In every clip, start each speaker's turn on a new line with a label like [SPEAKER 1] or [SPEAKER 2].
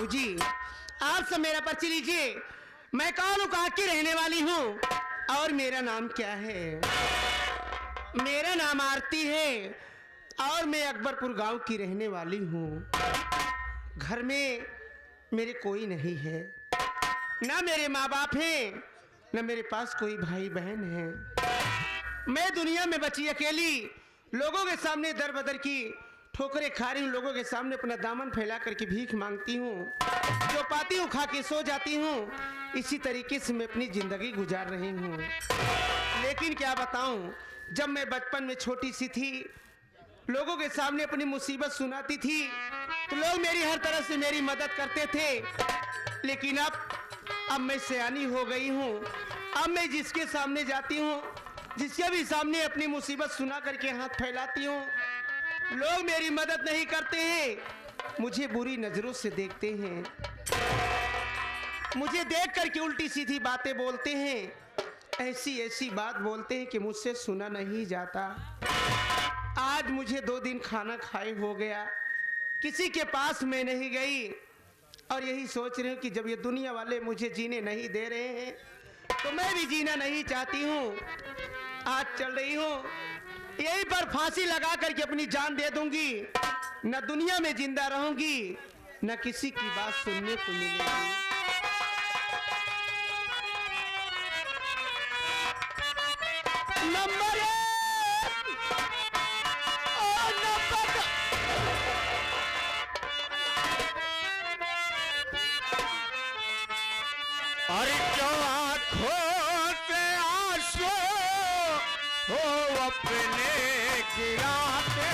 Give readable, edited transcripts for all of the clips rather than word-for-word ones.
[SPEAKER 1] बाबूजी, आप सब मेरा पर्ची लीजिए। मैं कौन हूँ, कहाँ की रहने वाली हूँ और मेरा नाम क्या है? मेरा नाम आरती है और मैं अकबरपुर गांव की रहने वाली हूँ। घर में मेरे कोई नहीं है, ना मेरे माँ बाप हैं, ना मेरे पास कोई भाई बहन है। मैं दुनिया में बची अकेली, लोगों के सामने दर बदर की ठोकरें खा रही हूँ, लोगों के सामने अपना दामन फैला करके भीख मांगती हूँ। जो पाती हूँ खा के सो जाती हूँ। इसी तरीके से मैं अपनी जिंदगी गुजार रही हूँ। लेकिन क्या बताऊँ, जब मैं बचपन में छोटी सी थी, लोगों के सामने अपनी मुसीबत सुनाती थी तो लोग मेरी हर तरह से मेरी मदद करते थे। लेकिन अब मैं सयानी हो गई हूँ। अब मैं जिसके सामने जाती हूँ, जिसके भी सामने अपनी मुसीबत सुना करके हाथ फैलाती हूँ, लोग मेरी मदद नहीं करते हैं, मुझे बुरी नजरों से देखते हैं। मुझे देख करके उल्टी सीधी बातें बोलते हैं, ऐसी ऐसी बात बोलते हैं कि मुझसे सुना नहीं जाता। आज मुझे 2 दिन खाना खाए हो गया, किसी के पास मैं नहीं गई और यही सोच रही हूँ कि जब ये दुनिया वाले मुझे जीने नहीं दे रहे हैं तो मैं भी जीना नहीं चाहती हूँ। आज चल रही हूँ, यहीं पर फांसी लगा करके अपनी जान दे दूंगी। न दुनिया में जिंदा रहूंगी, न किसी की बात सुनने को मिलेगी। नंबर 1 और नंबर 2।
[SPEAKER 2] अरे क्यों आंखों से आंसू हो अपने गिराते,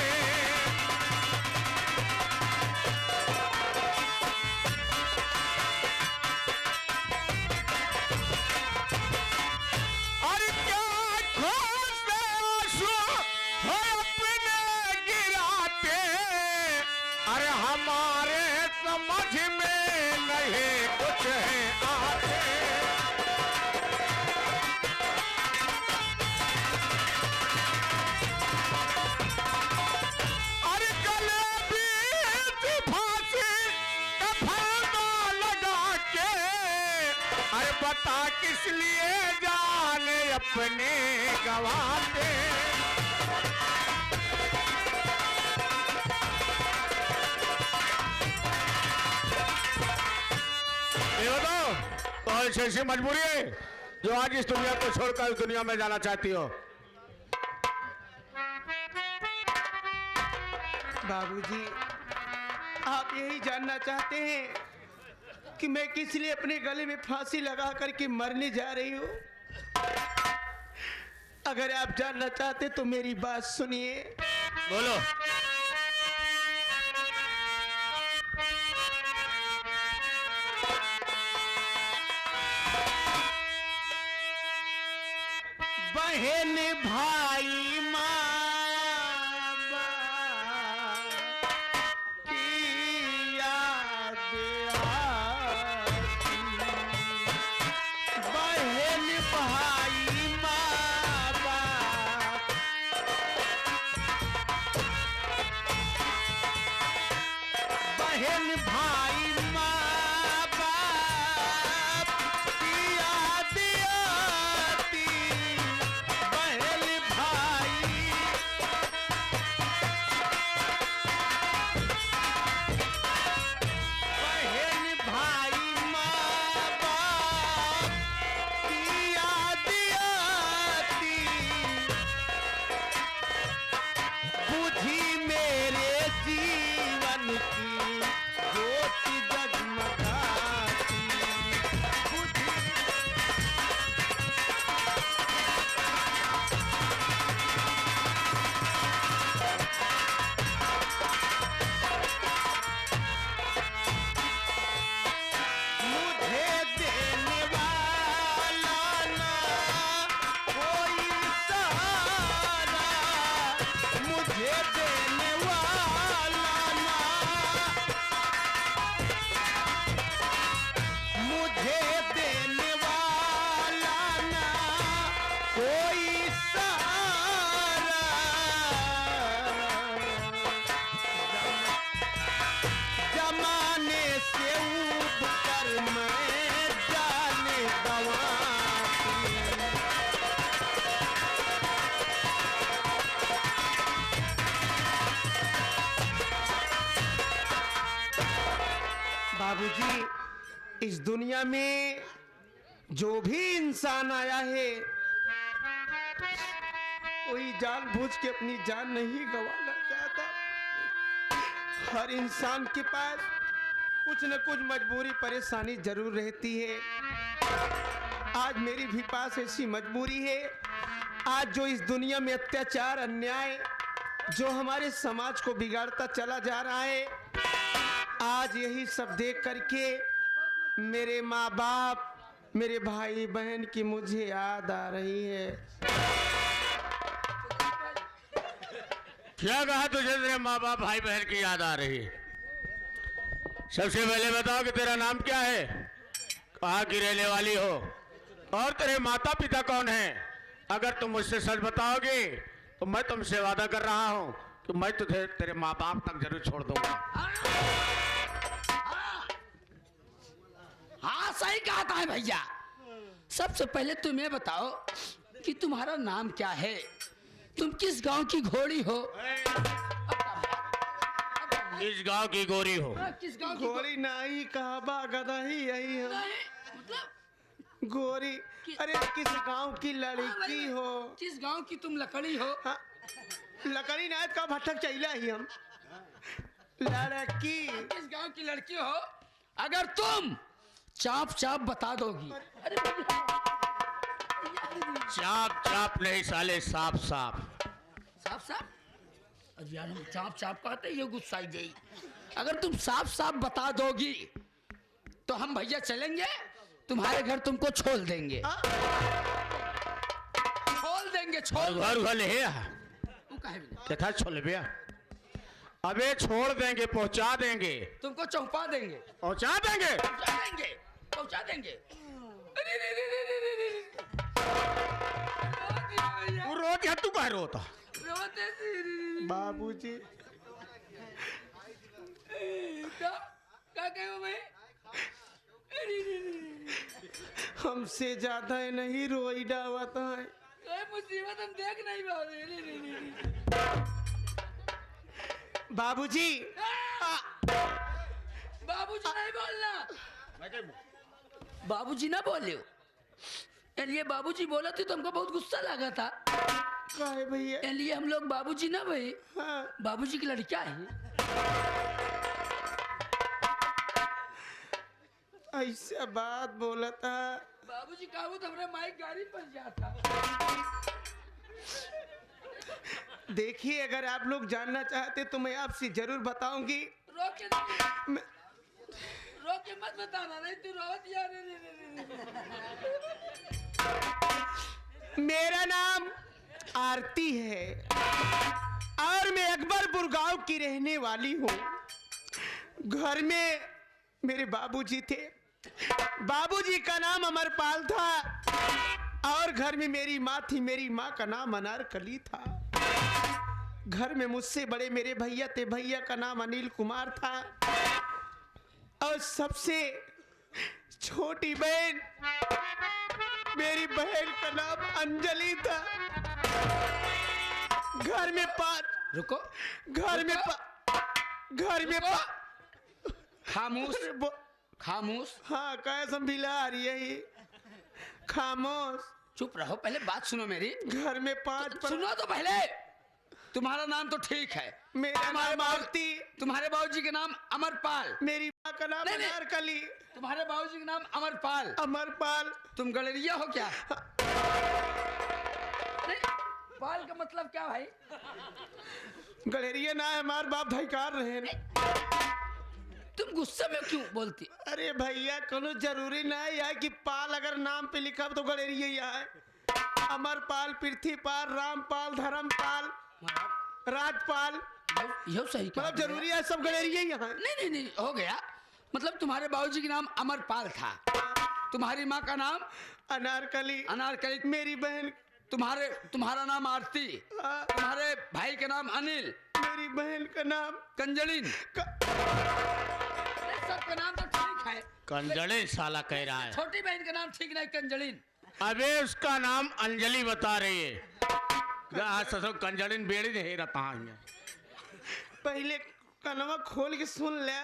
[SPEAKER 2] अरे क्यों आंखों से आंसू हो अपने गिराते, अरे हमारे समझ में नहीं कुछ है आते। अरे गले बीच फांसी का फंदा लगा के, अरे बता किस लिए जाने अपने गवाते। ये बताओ, तो ऐसी मजबूरी है जो आज इस दुनिया को छोड़कर उस दुनिया में जाना चाहती हो?
[SPEAKER 1] बाबूजी, आप यही जानना चाहते हैं कि मैं किस लिए अपने गले में फांसी लगा करके मरने जा रही हूँ? अगर आप जानना चाहते तो मेरी बात सुनिए।
[SPEAKER 2] बोलो।
[SPEAKER 1] बहन भाई माँ बाप की याद आती। बहन भाई माँ बाप, बहन भाई माँ बाप की याद आती। बहन भाई, बहन भाई माँ बाप की याद आती। बुझी मेरे जीवन की ज्योति जगमगाती। बुझी मुझे देने वाला ना कोई सहारा, मुझे देने वाला ना, मुझे देने वाला ना कोई सहारा। जमाने से बाबूजी, इस दुनिया में जो भी इंसान आया है कोई जानबूझ के अपनी जान नहीं गंवाना चाहता। हर इंसान के पास कुछ न कुछ मजबूरी परेशानी जरूर रहती है। आज मेरी भी पास ऐसी मजबूरी है। आज जो इस दुनिया में अत्याचार अन्याय जो हमारे समाज को बिगाड़ता चला जा रहा है, आज यही सब देख करके मेरे माँ बाप मेरे भाई बहन की मुझे याद आ रही है।
[SPEAKER 2] क्या कहा तुझे? तेरे माँ बाप भाई बहन की याद आ रही है? सबसे पहले बताओ कि तेरा नाम क्या है, कहाँ की रहने वाली हो और तेरे माता पिता कौन हैं? अगर तुम मुझसे सच बताओगे तो मैं तुमसे वादा कर रहा हूँ कि मैं तुझे तेरे माँ बाप तक जरूर छोड़ दूंगा।
[SPEAKER 3] हाँ सही कहा है भैया। सबसे पहले तुम ये बताओ कि तुम्हारा नाम क्या है, तुम किस गांव की घोड़ी हो?
[SPEAKER 2] इस गांव की गोरी हो।
[SPEAKER 3] किस गांव की
[SPEAKER 1] गोरी नहीं कहबा गधा ही यही है
[SPEAKER 3] मतलब
[SPEAKER 1] गोरी। अरे किस गांव की लड़की हो?
[SPEAKER 3] किस गांव की तुम लकड़ी हो?
[SPEAKER 1] हाँ, लकड़ी नायत का भटक चैला ही हम लड़की।
[SPEAKER 3] किस गांव की लड़की हो? अगर तुम चाप चाप बता दोगी। अरे
[SPEAKER 2] चाप चाप नहीं साले, साफ साफ।
[SPEAKER 3] साफ साफ? अरे यार हम चाप चाप कहते ये गुस्सा जाई। अगर तुम साफ साफ बता दोगी तो हम भैया चलेंगे, तुम्हारे घर तुमको छोड़ देंगे। छोड़ देंगे, छोड़
[SPEAKER 2] घर घर ले
[SPEAKER 3] तू काहे बिना?
[SPEAKER 2] क्या छोड़ भैया? अबे छोड़ देंगे, पहुंचा देंगे,
[SPEAKER 3] तुमको चौंपा देंगे,
[SPEAKER 2] पहुंचा देंगे,
[SPEAKER 3] पहुंचा देंगे, पहुंचा देंगे। अरे रे रे रे रे रे रे।
[SPEAKER 2] तू रोत या तू कह रोता?
[SPEAKER 3] रोते रे रे रे।
[SPEAKER 1] बाबूजी
[SPEAKER 3] क्या कहूँ मैं? अरे रे रे रे।
[SPEAKER 1] हमसे ज्यादा नहीं रोई डावता है।
[SPEAKER 3] कोई मुसीबत हम देख नहीं पा रहे। रे रे रे।
[SPEAKER 1] बाबूजी
[SPEAKER 3] बाबूजी नहीं बोलना। बाबूजी ना बोले हो। ये बाबूजी बोला तो हमको बहुत गुस्सा लगा था।
[SPEAKER 1] काहे भैया?
[SPEAKER 3] लिए हम लोग बाबूजी ना भाई,
[SPEAKER 1] हाँ,
[SPEAKER 3] बाबूजी की लड़का है।
[SPEAKER 1] ऐसा बात बोला था।
[SPEAKER 3] बाबूजी कहूँ तो हमारे माइक गाड़ी पर जाता।
[SPEAKER 1] देखिए अगर आप लोग जानना चाहते तो मैं आपसे जरूर बताऊंगी।
[SPEAKER 3] रोक के नहीं,
[SPEAKER 1] मैं-
[SPEAKER 3] रोक के मत बताना, नहीं तू रोत यार। रे रे रे रे।
[SPEAKER 1] मेरा नाम आरती है और मैं अकबरपुर गांव की रहने वाली हूँ। घर में मेरे बाबूजी थे। बाबूजी का नाम अमरपाल था और घर में मेरी माँ थी। मेरी माँ का नाम अनारकली था। घर में मुझसे बड़े मेरे भैया थे। भैया का नाम अनिल कुमार था और सबसे छोटी बहन मेरी बहन का नाम अंजलि था। घर में
[SPEAKER 3] रुको,
[SPEAKER 1] घर में
[SPEAKER 3] खामोश खामोश।
[SPEAKER 1] हाँ कैसे बिला रही है? खामोश।
[SPEAKER 3] चुप रहो, पहले बात सुनो मेरी।
[SPEAKER 1] घर में 5
[SPEAKER 3] सुनो तो पहले। तुम्हारा नाम तो ठीक है,
[SPEAKER 1] मेरा नाम आरती।
[SPEAKER 3] तुम्हारे बाबूजी के नाम अमरपाल।
[SPEAKER 1] मेरी माँ का नाम
[SPEAKER 3] नहीं, नहीं।
[SPEAKER 1] अनारकली।
[SPEAKER 3] तुम्हारे बाबूजी का नाम अमरपाल।
[SPEAKER 1] अमरपाल।
[SPEAKER 3] तुम गलेरिया हो क्या? नहीं, पाल का मतलब क्या भाई?
[SPEAKER 1] गलेरिया ना है, हमारे बाप धिकार रहे।
[SPEAKER 3] तुम गुस्से में क्यों बोलती?
[SPEAKER 1] अरे भैया कोनो जरूरी नहीं है कि पाल अगर नाम पे लिखा हो तो गलेरिया ही है। अमरपाल, पृथ्वीपाल, रामपाल, धर्मपाल, राजपाल,
[SPEAKER 3] यह सही कहा।
[SPEAKER 1] मतलब जरूरी है सब गलेरिया ही है।
[SPEAKER 3] नहीं नहीं नहीं, हो गया। मतलब तुम्हारे बाबूजी का नाम अमरपाल था, तुम्हारी माँ का नाम
[SPEAKER 1] अनारकली,
[SPEAKER 3] अनारकली,
[SPEAKER 1] मेरी बहन,
[SPEAKER 3] तुम्हारा नाम आरती, तुम्हारे भाई का नाम अनिल,
[SPEAKER 1] मेरी बहन का नाम
[SPEAKER 3] कंजलिन। सबका नाम तो ठीक है।
[SPEAKER 2] कंजलिन साला कह रहा है।
[SPEAKER 3] छोटी बहन का नाम ठीक नहीं, कंजलिन।
[SPEAKER 2] अबे उसका नाम अंजलि बता रही है। ससुर कंजलिन बेड़ी नहीं रहता है।
[SPEAKER 1] पहले कनवा खोल के सुन ले।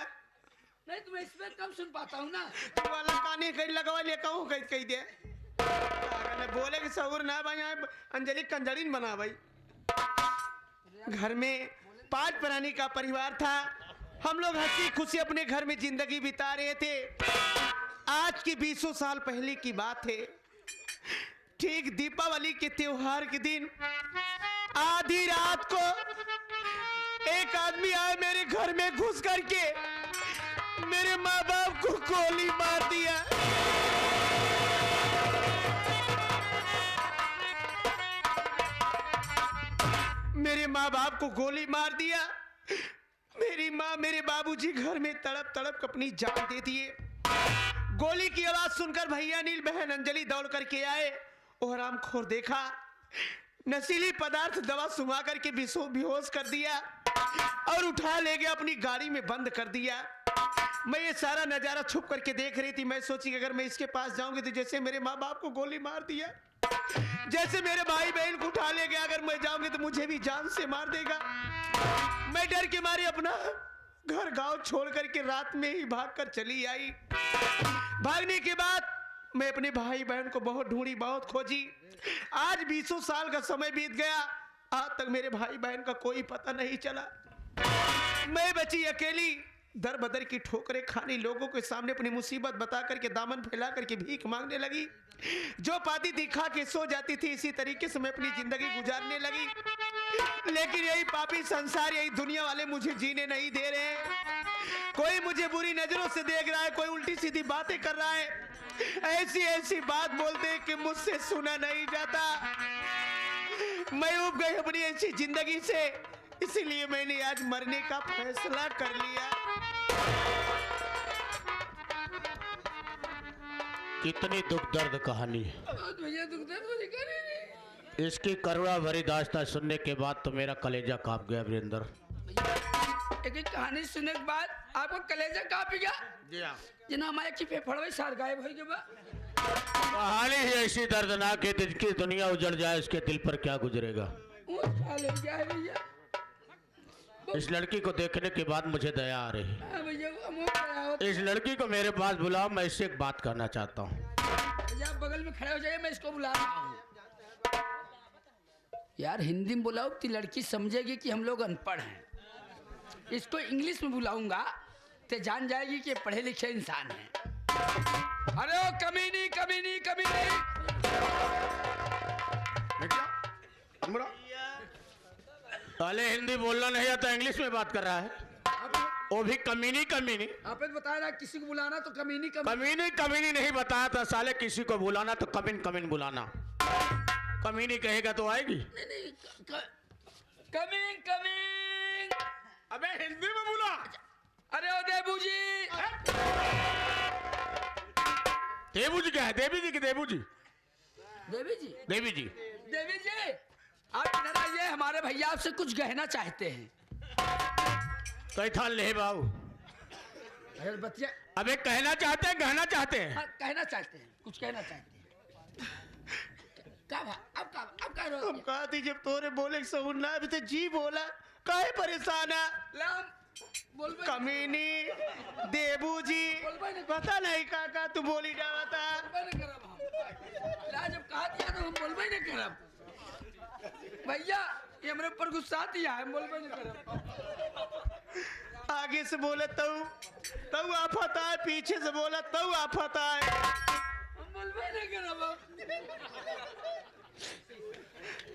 [SPEAKER 3] नहीं तो मैं इसमें कम सुन पाता हूँ ना।
[SPEAKER 1] तू वाला कानी कहीं लगवा ले कहूँ कही दे बोले कि सहूर ना भाई यहाँ अंजलि कंजरीन बना भाई। घर में 5 प्राणी का परिवार था। हम लोग हंसी खुशी अपने घर में जिंदगी बिता रहे थे। आज की 20 साल पहले की बात है। ठीक दीपावली के त्योहार के दिन आधी रात को एक आदमी आया मेरे घर में घुस करके मेरे माँ बाप को गोली मार दिया। मेरे माँ बाप को गोली मार दिया। मेरी माँ मेरे बाबूजी घर में तड़प तड़प अपनी जान दे दिए। गोली की आवाज सुनकर भैया नील बहन अंजलि दौड़ करके आए। और हरामखोर देखा नशीली पदार्थ दवा सुंघा करके बेहोश कर दिया और उठा ले गया अपनी गाड़ी में बंद कर दिया। मैं ये सारा नजारा छुप करके देख रही थी। मैं सोची कि अगर मैं इसके पास जाऊंगी तो जैसे मेरे माँ बाप को गोली मार दिया, जैसे मेरे भाई बहन को उठा ले गया, अगर मैं जाऊंगी तो मुझे भी जान से मार देगा। मैं डर के मारे अपना घर गांव छोड़ करके रात में ही भागकर चली आई। भागने के बाद मैं अपने भाई बहन को बहुत ढूंढी, बहुत खोजी। आज 20 साल का समय बीत गया, आज तक मेरे भाई बहन का कोई पता नहीं चला। मैं बची अकेली, दर बदर की ठोकरें खानी, लोगों के सामने अपनी मुसीबत बता करके दामन फैला करके भीख मांगने लगी। जो पाती दिखा के सो जाती थी, इसी तरीके से मैं अपनी जिंदगी गुजारने लगी। लेकिन यही पापी संसार, यही दुनिया वाले मुझे जीने नहीं दे रहे। कोई मुझे बुरी नजरों से देख रहा है, कोई उल्टी सीधी बातें कर रहा है, ऐसी ऐसी बात बोलते हैं कि मुझसे सुना नहीं जाता। मैं उब गई अपनी ऐसी जिंदगी से, इसीलिए मैंने आज मरने का फैसला कर लिया।
[SPEAKER 2] कितनी दुख दर्द कहानी है।
[SPEAKER 3] भैया दुख दर्द मुझे करे नहीं।
[SPEAKER 2] इसकी करुणा भरी दास्तान सुनने के बाद तो मेरा कलेजा कांप गया वीरेंद्र।
[SPEAKER 3] एक एक कहानी सुनने के बाद आपको कलेजा कांप गया?
[SPEAKER 2] जी हाँ।
[SPEAKER 3] जना हमारे की फेफड़वे सार गायब हो गया।
[SPEAKER 2] कहानी ही ऐसी दर्दनाक है, जिसकी दुनिया उजड़ जाए उसके दिल पर क्या गुजरेगा।
[SPEAKER 3] क्या है भैया?
[SPEAKER 2] इस लड़की को देखने के बाद मुझे दया आ रही है।
[SPEAKER 3] भैया
[SPEAKER 2] इस लड़की को मेरे पास बुलाओ, मैं इससे एक बात करना चाहता हूँ।
[SPEAKER 3] आप बगल में खड़े हो जाइए, मैं इसको बुला रहा हूँ। यार हिंदी में बुलाओ तो लड़की समझेगी कि हम लोग अनपढ़ हैं। इसको इंग्लिश में बुलाऊंगा तो जान जाएगी कि पढ़े लिखे इंसान है। अरे ओ कमीनी कमीनी कमीनी,
[SPEAKER 2] पहले हिंदी बोलना नहीं आता, इंग्लिश में बात कर रहा है, वो भी कमीनी कमीनी।
[SPEAKER 3] आपने बताया ना किसी को बुलाना तो कमीनी
[SPEAKER 2] कमीनी कमीनी नहीं बताया था साले, किसी को बुलाना तो कमीन कमीन बुलाना। कमीनी कहेगा तो आएगी।
[SPEAKER 3] नहीं कमीन कमीन।
[SPEAKER 2] अबे हिंदी में बोला।
[SPEAKER 3] अरे ओ देबू जी।
[SPEAKER 2] देबू जी क्या है? देवी जी की देबू जी?
[SPEAKER 3] देवी जी।
[SPEAKER 2] देवी जी।
[SPEAKER 3] देवी जी आप इधर आइए, हमारे भैया आपसे कुछ कहना चाहते हैं।
[SPEAKER 2] कैथा ले बाबू?
[SPEAKER 3] अरे बच्चे
[SPEAKER 2] अबे कहना चाहते हैं, कहना चाहते हैं?
[SPEAKER 3] हाँ, कहना चाहते हैं, कुछ कहना चाहते हैं। अब कह रहे हो?
[SPEAKER 1] हम कहा थी जब तोरे बोले सुनना, अभी तो जी बोला, काहे परेशान है? कमीनी देबू जी, पता नहीं का तू बोली डाला था।
[SPEAKER 3] जब कहा दिया तो हम बोलबे नहीं करब। भैया ये हमरे ऊपर गुस्सा दिया है, हम बोलबे नहीं करब।
[SPEAKER 1] आगे से बोले तू आफत आए, पीछे से बोला तू आफत आए।
[SPEAKER 3] हम बोलबे नहीं करब।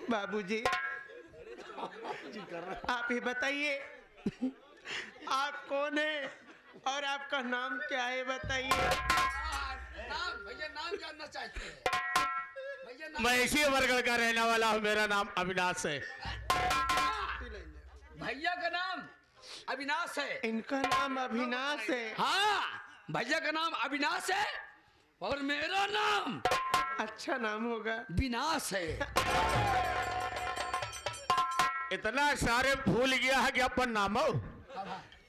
[SPEAKER 1] बाबूजी आप ही बताइए, आप कौन है और आपका नाम क्या है बताइए।
[SPEAKER 3] नाम भैया नाम जानना चाहते हैं।
[SPEAKER 2] मैं इसी वर्ग का रहने वाला हूँ, मेरा नाम अविनाश है।
[SPEAKER 3] भैया का नाम अविनाश है।
[SPEAKER 1] इनका नाम अविनाश है।
[SPEAKER 3] हाँ भैया का नाम अविनाश है और मेरा नाम
[SPEAKER 1] अच्छा नाम होगा,
[SPEAKER 3] विनाश है।
[SPEAKER 2] इतना सारे भूल गया है कि अपन नाम हो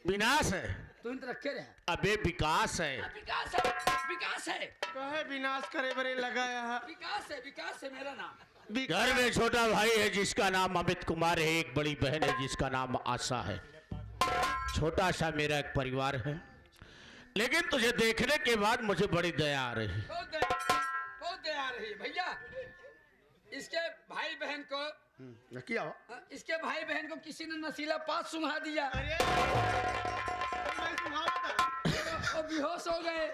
[SPEAKER 2] विनाश है।
[SPEAKER 3] तुम तो रखे रहे।
[SPEAKER 2] अबे विकास है।
[SPEAKER 3] विकास है, विकास है।
[SPEAKER 1] कहे विनाश करे बरे लगाया है।
[SPEAKER 3] विकास है मेरा नाम।
[SPEAKER 2] घर में छोटा भाई है जिसका नाम अमित कुमार है, एक बड़ी बहन है जिसका नाम आशा है। छोटा सा मेरा एक परिवार है। लेकिन तुझे देखने के बाद मुझे बड़ी दया आ रही।
[SPEAKER 3] बहुत दया आ रही है भैया। इसके भाई बहन को
[SPEAKER 1] क्या हो?
[SPEAKER 3] इसके भाई बहन को किसी ने नशीला पात सुंघा दिया।
[SPEAKER 1] अरे
[SPEAKER 3] वो बेहोश हो गए।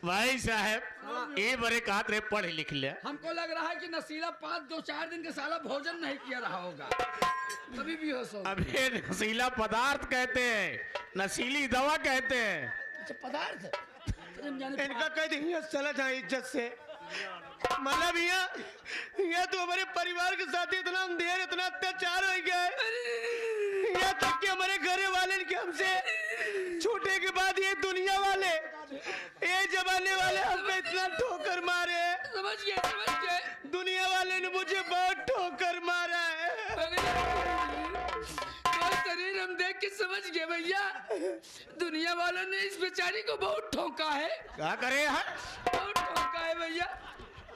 [SPEAKER 2] भाई साहब ये बड़े कहा रे पढ़ लिख ले।
[SPEAKER 3] हमको लग रहा है कि नशीला पात 2-4 दिन के साला भोजन नहीं किया रहा होगा, तभी बेहोश हो गए।
[SPEAKER 2] अबे नशीला पदार्थ कहते हैं, नशीली दवा कहते हैं।
[SPEAKER 3] अच्छा पदार्थ
[SPEAKER 1] इनका कह दे चला जाए इज्जत से। मतलब ये तो हमारे परिवार के साथ इतना अंधेर इतना अत्याचार हो गया है, यहाँ तक कि हमारे घर वाले के हमसे छूटे के बाद ये दुनिया वाले ये जमाने वाले हमको इतना ठोकर मारे।
[SPEAKER 3] समझ गए।
[SPEAKER 1] दुनिया वाले ने मुझे बहुत ठोकर मारा है।
[SPEAKER 3] तो शरीर हम देख के समझ गए भैया, दुनिया वालों ने इस बेचारी को बहुत ठोका है।
[SPEAKER 2] क्या करे है?
[SPEAKER 3] बहुत ठोका है भैया।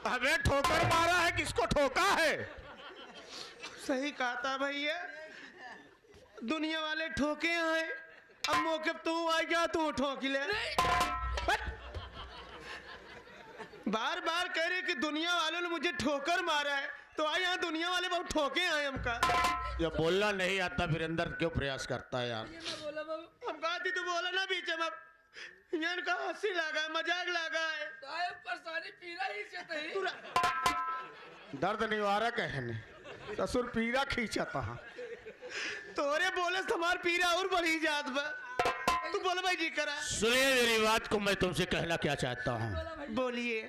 [SPEAKER 2] हमें ठोकर मारा है, किसको ठोका है?
[SPEAKER 1] सही कहा था भैया, दुनिया वाले ठोके हैं। अब मौके पे तू आ गया, तू ठोक ले। बार बार कह रहे कि दुनिया वालों ने मुझे ठोकर मारा है, तो आज यहाँ दुनिया वाले बहुत ठोके हैं हमका।
[SPEAKER 2] जब बोलना नहीं आता फिर अंदर क्यों प्रयास करता है यार?
[SPEAKER 1] अब कहा थी तो बोला ना बीच में। यहाँ का हंसी लगा है, मजाक लगा है।
[SPEAKER 3] परेशानी पीरा ही से तही।
[SPEAKER 2] दर्द निवारक है, ससुर पीरा खींचा था।
[SPEAKER 1] तोरे बोले हमार पीरा और बढ़ी जात बा। तू बोल भाई जी करा।
[SPEAKER 2] सुनिए मेरी बात को, मैं तुमसे कहना क्या चाहता हूँ।
[SPEAKER 1] बोलिए।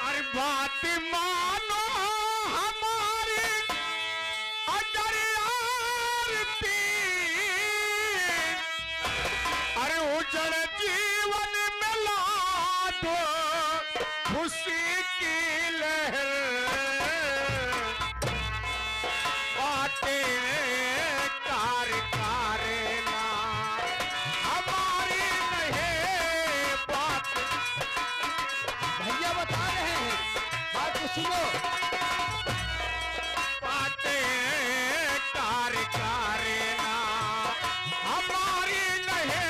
[SPEAKER 2] अरे बात मानो हमारी अगर आरती, अरे उजड़ जीवन में ला दो खुशी की लहर, बातें कार ना हमारी नहीं बात।
[SPEAKER 3] भैया बता रहे हैं, बात को सुनो।
[SPEAKER 2] बातें कार ना हमारी नहीं,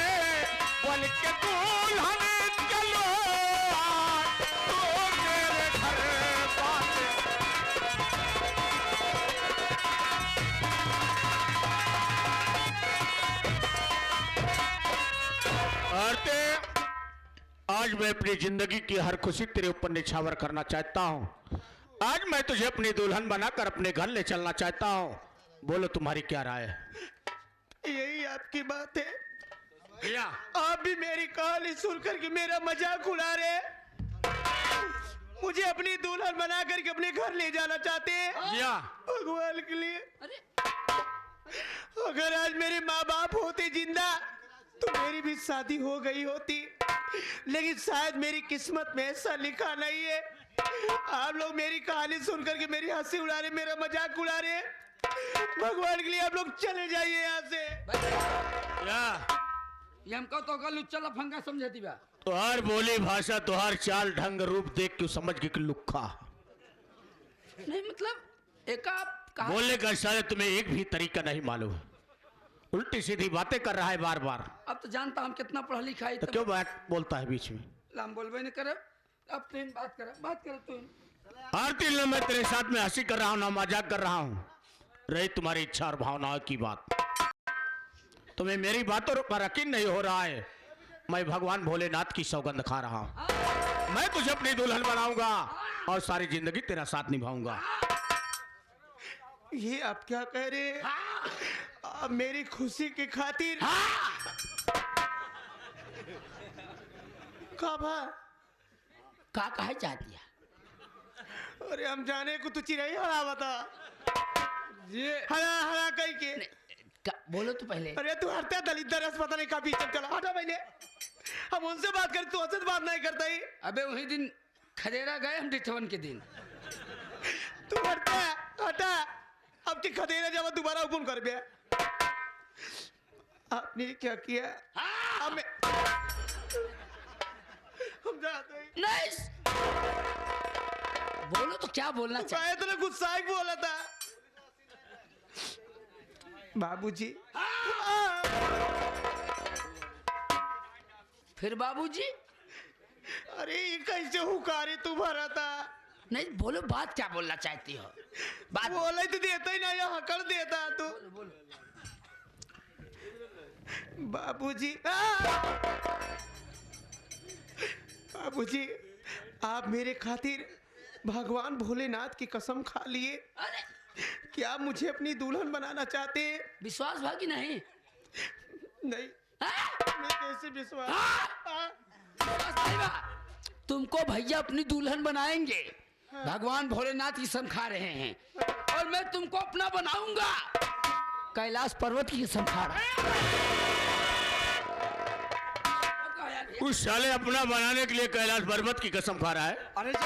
[SPEAKER 2] बल्कि दुल्हन चलो तो मेरे घर बातें। औरतें, आज मैं अपनी जिंदगी की हर खुशी तेरे ऊपर निछावर करना चाहता हूँ। आज मैं तुझे अपनी दुल्हन बनाकर अपने घर ले चलना चाहता हूँ। बोलो तुम्हारी क्या राय है?
[SPEAKER 1] यही आपकी बात है
[SPEAKER 2] भैया,
[SPEAKER 1] आप भी मेरी कहानी सुन करके मेरा मजाक उड़ा रहे। मुझे अपनी दुल्हन बना करके अपने घर ले जाना चाहते हैं
[SPEAKER 2] भैया,
[SPEAKER 1] भगवान के लिए।
[SPEAKER 3] अरे
[SPEAKER 1] अगर आज मेरे माँ बाप होते जिंदा तो मेरी भी शादी हो गई होती, लेकिन शायद मेरी किस्मत में ऐसा लिखा नहीं है। आप लोग मेरी कहानी सुन करके मेरी हंसी उड़ा रहे, मेरा मजाक उड़ा रहे। भगवान के लिए आप लोग चले जाइए यहाँ से।
[SPEAKER 3] ये हमको तो कल लुच्चा लफंगा समझती बा।
[SPEAKER 2] तुहार बोली भाषा, तुहार चाल ढंग रूप देख के समझ के कि लुक्खा।
[SPEAKER 3] नहीं मतलब एक आप
[SPEAKER 2] बोलने का शायद तुम्हें एक भी तरीका नहीं मालूम है, उल्टी सीधी बातें कर रहा है बार बार।
[SPEAKER 3] अब तो जानता हम कितना पढ़ा लिखा है,
[SPEAKER 2] तो क्यों बात बोलता है बीच में?
[SPEAKER 3] लाम बोलबे नहीं करे। अब तुम बात कर तुम।
[SPEAKER 2] आरती न मैं तेरे साथ में हंसी कर रहा हूँ ना मजाक कर रहा हूँ, रही तुम्हारी इच्छा और भावनाओं की बात। तुम्हें मेरी बातों पर यकीन नहीं हो रहा है। मैं भगवान भोलेनाथ की सौगंध खा रहा हूँ, मैं तुझे अपनी दुल्हन बनाऊंगा और सारी जिंदगी तेरा साथ निभाऊंगा।
[SPEAKER 1] ये आप क्या कह रहे हैं? आप मेरी खुशी की खातिर
[SPEAKER 3] का कहा चाहती है?
[SPEAKER 1] अरे हम जाने को तो चिड़ै हरा बता
[SPEAKER 3] ये
[SPEAKER 1] हरा हरा कह के।
[SPEAKER 3] बोलो तो पहले।
[SPEAKER 1] अरे तू हरता दलित रस पता नहीं का पीछे चला। हटा पहले, हम उनसे बात करें तो उससे बात नहीं करता ही।
[SPEAKER 3] अबे वही दिन खदेरा गए हम डिठवन के दिन।
[SPEAKER 1] तू हटता हटा, अब की खदेरा जब दोबारा हुकुम कर दिया। आपने क्या किया? हमें हम जाते हैं।
[SPEAKER 3] नहीं बोलो तो क्या बोलना चाहिए?
[SPEAKER 1] इतना गुस्सा ही बोला था बाबूजी।
[SPEAKER 3] फिर बाबूजी?
[SPEAKER 1] अरे ये कैसे हुकारे तू भरा था?
[SPEAKER 3] नहीं बोलो, बात क्या बोलना चाहती हो? बात
[SPEAKER 1] बोले तो देता ही ना, ये हकड़ देता तू। बाबूजी बाबूजी, आप मेरे खातिर भगवान भोलेनाथ की कसम खा लिए।
[SPEAKER 3] अरे
[SPEAKER 1] क्या आप मुझे अपनी दुल्हन बनाना चाहते हैं?
[SPEAKER 3] विश्वास भागी नहीं?
[SPEAKER 1] नहीं,
[SPEAKER 3] हाँ?
[SPEAKER 1] मैं कैसे विश्वास?
[SPEAKER 3] विश्वास नहीं बा? तुमको भैया अपनी दुल्हन बनाएंगे, भगवान भोलेनाथ की कसम खा रहे हैं, और मैं तुमको अपना बनाऊंगा, कैलाश पर्वत की कसम खा रहा
[SPEAKER 2] उस साले अपना बनाने के लिए कैलाश पर्वत की कसम खा रहा है।
[SPEAKER 3] अरे जब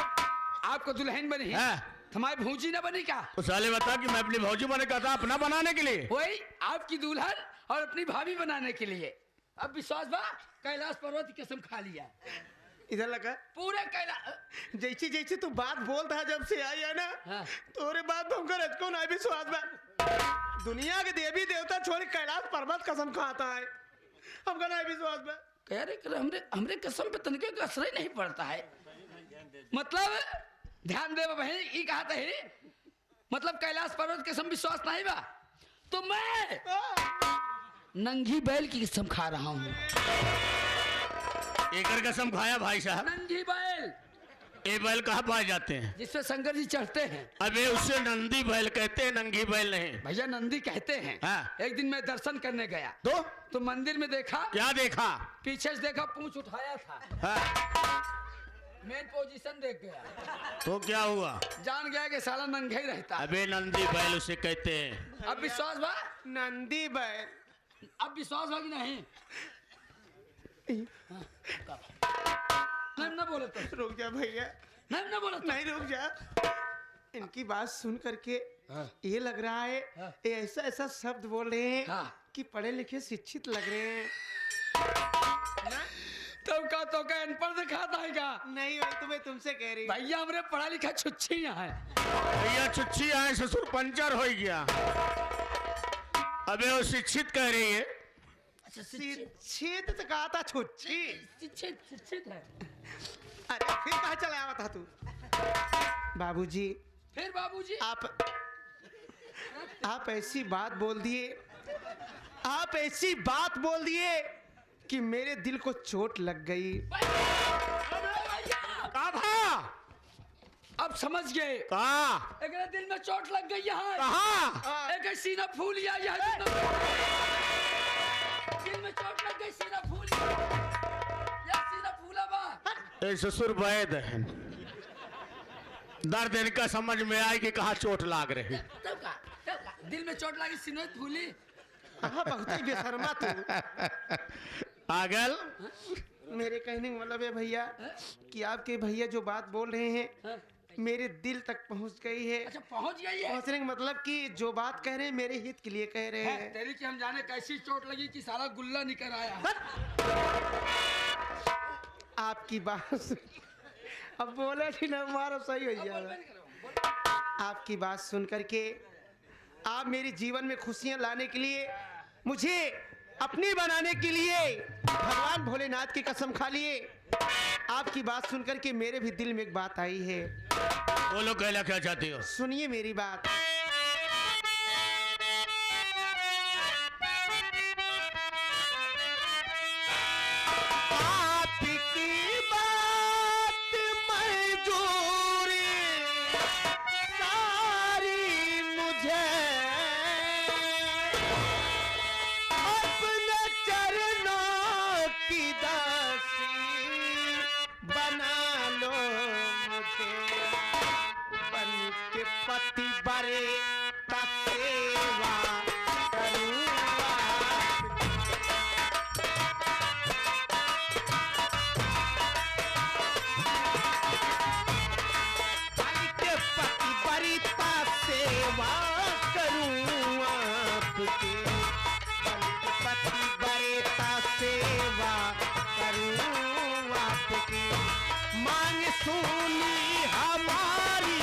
[SPEAKER 3] आपको दुल्हन बनी है
[SPEAKER 2] हाँ।
[SPEAKER 3] हमारी भूजी ना बनी क्या?
[SPEAKER 2] उस साले बता कि मैं अपनी भौजी बने का था अपना बनाने के लिए।
[SPEAKER 3] वही आपकी दुल्हन और अपनी भाभी बनाने के लिए। अब विश्वास बा? कैलाश पर्वत की कसम खा लिया।
[SPEAKER 1] इधर लगा
[SPEAKER 3] पूरे कैलाश
[SPEAKER 1] जैसी जैसी तू बात बोलता है जब से आई है ना,
[SPEAKER 3] हाँ।
[SPEAKER 1] तोरे बात हमको रचको ना विश्वास बा। दुनिया के देवी देवता छोड़ कैलाश पर्वत कसम खाता है, हमको ना विश्वास बा।
[SPEAKER 3] कह रहे कि हमरे कसम पे तनके का असर ही नहीं पड़ता है। मतलब ध्यान दे बहन, ये कहा था ही मतलब कैलाश पर्वत कसम विश्वास नहीं बा तो मैं नंगी बैल की कसम खा रहा हूँ।
[SPEAKER 2] एकर कसम खाया भाई साहब।
[SPEAKER 3] नंगी बैल,
[SPEAKER 2] ये बैल कहाँ पाए जाते हैं?
[SPEAKER 3] जिसपे शंकर जी चढ़ते हैं।
[SPEAKER 2] अबे उससे नंदी बैल कहते हैं, नंगी बैल नहीं।
[SPEAKER 3] भैया नंदी कहते हैं।
[SPEAKER 2] हाँ।
[SPEAKER 3] एक दिन मैं दर्शन करने गया
[SPEAKER 2] तो
[SPEAKER 3] मंदिर में देखा,
[SPEAKER 2] क्या देखा?
[SPEAKER 3] पीछे से देखा, पूंछ उठाया था,
[SPEAKER 2] हाँ।
[SPEAKER 3] मेन पोजीशन देख गया,
[SPEAKER 2] तो क्या हुआ?
[SPEAKER 3] जान गया कि साला नंगा ही रहता है।
[SPEAKER 2] अबे नंदी बैल उसे कहते हैं।
[SPEAKER 3] अब विश्वास बा?
[SPEAKER 1] नंदी बैल।
[SPEAKER 3] अब विश्वास बा कि नहीं? नहीं ना बोले तो
[SPEAKER 1] रुक जा भैया,
[SPEAKER 3] नहीं ना बोले तो।
[SPEAKER 1] नहीं रुक जा। इनकी बात सुन करके ये लग रहा है ये ऐसा ऐसा शब्द बोल रहे हैं
[SPEAKER 3] हाँ।
[SPEAKER 1] कि पढ़े लिखे शिक्षित लग रहे हैं।
[SPEAKER 3] तब का तो का अनपढ़ दिखाता है क्या?
[SPEAKER 1] नहीं भाई, तो मैं तुमसे कह रही हूँ।
[SPEAKER 3] भैया हमरे पढ़ा लिखा छुच्छी यहाँ है।
[SPEAKER 2] भैया चुच्छी आए ससुर पंचर हो गया। अबे वो शिक्षित कह रही है।
[SPEAKER 3] अच्छा
[SPEAKER 1] शिक्षित तो कहा था छुच्छी।
[SPEAKER 3] शिक्षित है।
[SPEAKER 1] अरे फिर कहाँ चला आवा था तू? बाबूजी,
[SPEAKER 3] फिर बाबूजी
[SPEAKER 1] आप ऐसी बात बोल दिए, आप ऐसी बात बोल दिए कि मेरे दिल को चोट लग गई।
[SPEAKER 3] अब समझ गए।
[SPEAKER 2] कहाँ?
[SPEAKER 3] एक दिल में चोट लग गई यहाँ।
[SPEAKER 2] कहाँ?
[SPEAKER 3] एक सीना फूल गया यहाँ। दिल में चोट लग गई, सीना फूल गया। या सीना फूला बा।
[SPEAKER 2] ए ससुर वैद है, दर्द इनका समझ में आए कि कहाँ चोट लाग रही।
[SPEAKER 3] तब का दिल में चोट लगी, सीना फूली।
[SPEAKER 1] हाँ, बहुत ही बेशर्मा तू।
[SPEAKER 2] पागल।
[SPEAKER 1] मेरे कहने का मतलब है भैया कि आपके भैया जो बात बोल रहे हैं मेरे दिल तक पहुंच गई है।
[SPEAKER 3] अच्छा पहुंच गई है।
[SPEAKER 1] पहुंचने का मतलब कि जो बात कह रहे हैं मेरे हित के लिए कह रहे हैं।
[SPEAKER 3] तेरी की हम जाने कैसी चोट लगी कि सारा गुल्ला निकल आया।
[SPEAKER 1] आपकी बात अब बोले थी ना, मारो सही हो जाएगा। आपकी बात सुन करके आप मेरे जीवन में खुशियां लाने के लिए, मुझे अपनी बनाने के लिए भगवान भोलेनाथ की कसम खा लिए। आपकी बात सुन करके मेरे भी दिल में एक बात आई है।
[SPEAKER 2] बोलो कहना क्या चाहती हो?
[SPEAKER 1] सुनिए मेरी बात। आपकी बात मंजूरी सारी मुझे अपने चरणों की दासी बना लो मुझे, बन के पति बरे का सेवा करूँगा। बन के पति बरी का सेवा करूँ आपकी, बन के पति बरे का सेवा करूँ आपकी। मांग सुनी हमारी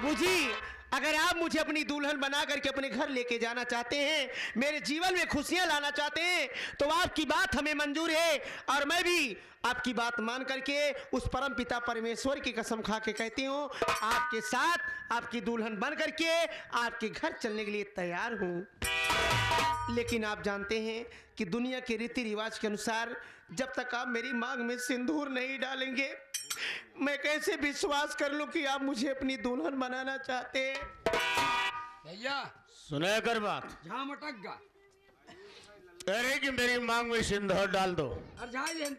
[SPEAKER 1] बाबूजी, अगर आप मुझे अपनी दुल्हन बना करके अपने घर लेके जाना चाहते हैं, मेरे जीवन में खुशियां लाना चाहते हैं, तो आपकी बात हमें मंजूर है। और मैं भी आपकी बात मान करके उस परम पिता परमेश्वर की कसम खा के कहती हूँ, आपके साथ आपकी दुल्हन बन करके आपके घर चलने के लिए तैयार हूँ। लेकिन आप जानते हैं कि दुनिया के रीति रिवाज के अनुसार जब तक आप मेरी मांग में सिंदूर नहीं डालेंगे, मैं कैसे विश्वास कर लूं कि आप मुझे अपनी दुल्हन बनाना चाहते हैं।
[SPEAKER 3] भैया
[SPEAKER 2] सुना कर बात,
[SPEAKER 3] जहाँ मटक गा
[SPEAKER 2] अरे कि मेरी मांग में सिंदूर डाल दो।
[SPEAKER 3] और जहाँ ही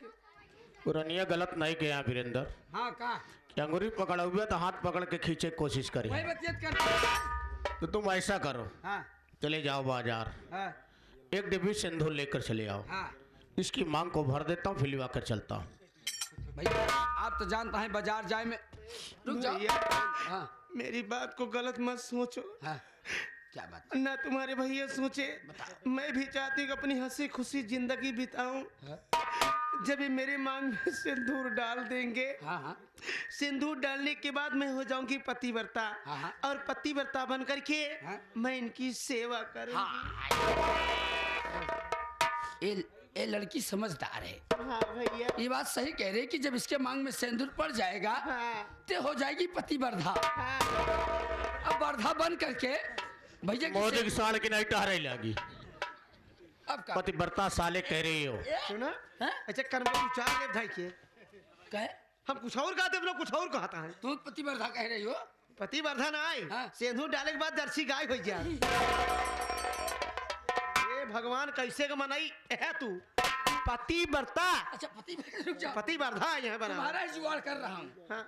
[SPEAKER 2] पुरानिया गलत नहीं किया वीरेंद्र,
[SPEAKER 3] हाँ का
[SPEAKER 2] कि अंगूरी पकड़ा हुआ तो हाथ पकड़ के खींचे की कोशिश करी।
[SPEAKER 3] वही बतियत कर।
[SPEAKER 2] तो तुम ऐसा करो,
[SPEAKER 3] हाँ
[SPEAKER 2] चले जाओ बाजार,
[SPEAKER 3] हाँ
[SPEAKER 2] एक डिब्बी सिंदूर लेकर चले आओ,
[SPEAKER 3] हाँ
[SPEAKER 2] इसकी मांग को भर देता हूँ, फिर कर चलता हूँ।
[SPEAKER 3] भैया आप तो जानता है बाजार जाए में। रुक जाओ।
[SPEAKER 1] भैया,
[SPEAKER 3] हाँ
[SPEAKER 1] मेरी बात को गलत मत सोचो,
[SPEAKER 3] हाँ क्या बात।
[SPEAKER 1] ना तुम्हारे भैया सोचे। मैं भी चाहती हूँ कि अपनी हंसी खुशी जिंदगी बिताऊं। जब ये मेरे मांग में सिंदूर डाल देंगे,
[SPEAKER 3] हाँ हाँ
[SPEAKER 1] सिंदूर डालने के बाद मैं हो जाऊंगी पतिव्रता,
[SPEAKER 3] हाँ।
[SPEAKER 1] और पतिव्रता बन करके
[SPEAKER 3] हाँ।
[SPEAKER 1] मैं इनकी सेवा करूंगी।
[SPEAKER 3] ये लड़की समझदार है।
[SPEAKER 1] हाँ भैया,
[SPEAKER 3] ये बात सही कह रही कि जब इसके मांग में सिंदूर पड़ जाएगा
[SPEAKER 1] हाँ।
[SPEAKER 3] तो हो जाएगी पतिवर्धा।
[SPEAKER 1] हाँ।
[SPEAKER 3] अब वर्धा बन करके भैया
[SPEAKER 2] मोदी की साल की नहीं टहरे लगी,
[SPEAKER 3] अब का
[SPEAKER 2] पतिव्रता साले कह रही हो।
[SPEAKER 1] सुना,
[SPEAKER 3] हैं?
[SPEAKER 1] अच्छा कर्म विचार ले भाई के,
[SPEAKER 3] कहे
[SPEAKER 1] हम कुछ और कहते हैं, कुछ और कहता है।
[SPEAKER 3] तुम पतिवर्धा कह रही हो।
[SPEAKER 1] पतिवर्धा ना आए,
[SPEAKER 3] हाँ।
[SPEAKER 1] सिंदूर डाले के बाद जर्सी गाय हो जाए। ये भगवान कैसे का मनाई है तू? पतिव्रता,
[SPEAKER 3] अच्छा पति रुक जाओ,
[SPEAKER 1] पतिवर्धा यहाँ बना।
[SPEAKER 3] तुम्हारा ही जुगाड़ कर रहा हूँ।
[SPEAKER 1] हाँ।